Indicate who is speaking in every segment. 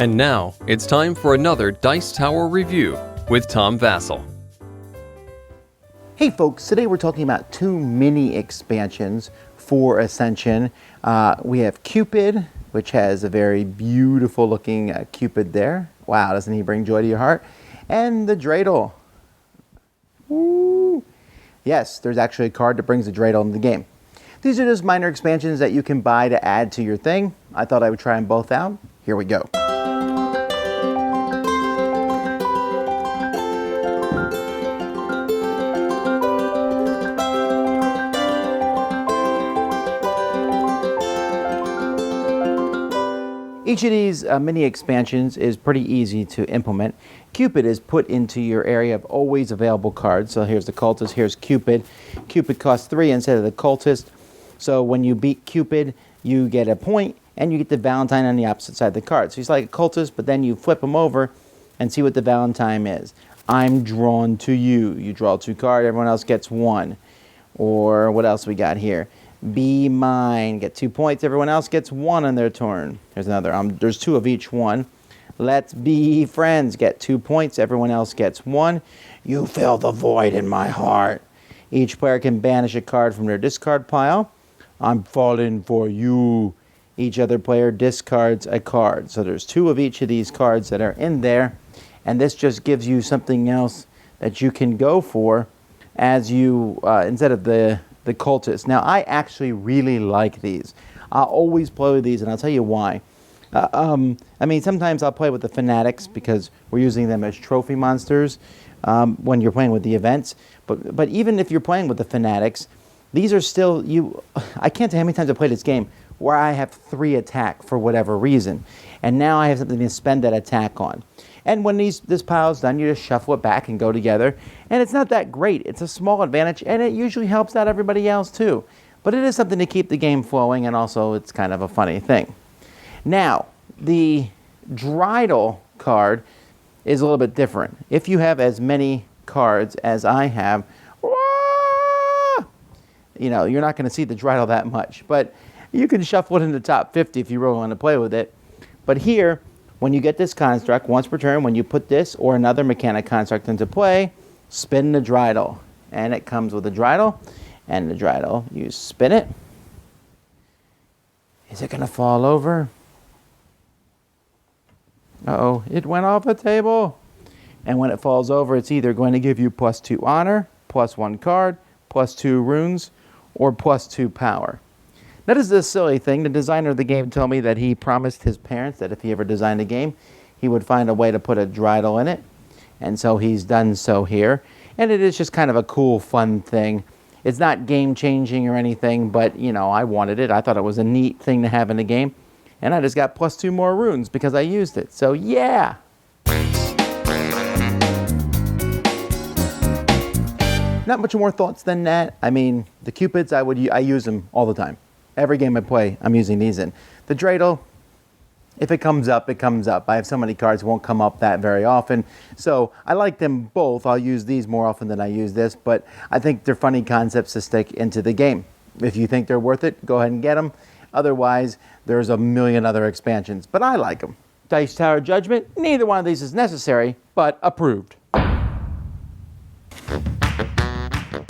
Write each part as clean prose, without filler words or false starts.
Speaker 1: And now, it's time for another Dice Tower review with Tom Vasel.
Speaker 2: Hey folks, today we're talking about two mini expansions for Ascension. We have Cupid, which has a very beautiful looking Cupid there. Wow, doesn't he bring joy to your heart? And the Dreidel. Woo! Yes, there's actually a card that brings the Dreidel into the game. These are just minor expansions that you can buy to add to your thing. I thought I would try them both out. Here we go. Each of these mini expansions is pretty easy to implement. Cupid is put into your area of always available cards. So here's the Cultist, here's Cupid. Cupid costs 3 instead of the Cultist. So when you beat Cupid, you get a point, and you get the Valentine on the opposite side of the card. So he's like a Cultist, but then you flip him over and see what the Valentine is. I'm drawn to you. You draw 2 cards, everyone else gets 1. Or what else we got here? Be mine, get 2 points, everyone else gets 1 on their turn. Here's another, there's 2 of each one. Let's be friends, get 2 points, everyone else gets 1. You fill the void in my heart. Each player can banish a card from their discard pile. I'm falling for you. Each other player discards a card. So there's 2 of each of these cards that are in there. And this just gives you something else that you can go for as you, instead of the Cultist. Now, I actually really like these. I'll always play with these, and I'll tell you why. I mean, sometimes I'll play with the Fanatics because we're using them as trophy monsters when you're playing with the events. But even if you're playing with the Fanatics, these are still, I can't tell how many times I played this game where I have 3 attack for whatever reason. And now I have something to spend that attack on. And when this pile's done, you just shuffle it back and go together. And it's not that great. It's a small advantage, and it usually helps out everybody else too. But it is something to keep the game flowing, and also it's kind of a funny thing. Now, the Dreidel card is a little bit different. If you have as many cards as I have, you know, you're not going to see the Dreidel that much. But you can shuffle it in the top 50 if you really want to play with it. But here, when you get this construct, once per turn, when you put this or another mechanic construct into play, spin the Dreidel. And it comes with a Dreidel. And the Dreidel, you spin it. Is it going to fall over? Uh-oh, it went off the table. And when it falls over, it's either going to give you +2 honor, +1 card, +2 runes, or +2 power. That is a silly thing. The designer of the game told me that he promised his parents that if he ever designed a game, he would find a way to put a Dreidel in it. And so he's done so here. And it is just kind of a cool, fun thing. It's not game-changing or anything, but, you know, I wanted it. I thought it was a neat thing to have in the game. And I just got +2 more runes because I used it. So, yeah! Not much more thoughts than that. I mean, the Cupids, I use them all the time. Every game I play, I'm using these in. The Dreidel, if it comes up, it comes up. I have so many cards, it won't come up that very often. So I like them both. I'll use these more often than I use this, but I think they're funny concepts to stick into the game. If you think they're worth it, go ahead and get them. Otherwise, there's a million other expansions, but I like them. Dice Tower Judgment, neither one of these is necessary, but approved.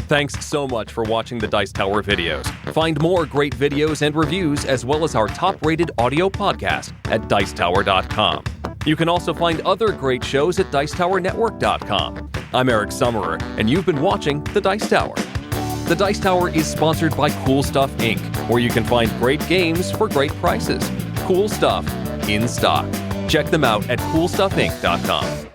Speaker 1: Thanks so much for watching the Dice Tower videos. Find more great videos and reviews, as well as our top-rated audio podcast at Dicetower.com. You can also find other great shows at Dicetowernetwork.com. I'm Eric Summerer, and you've been watching The Dice Tower. The Dice Tower is sponsored by Cool Stuff Inc., where you can find great games for great prices. Cool stuff in stock. Check them out at CoolStuffInc.com.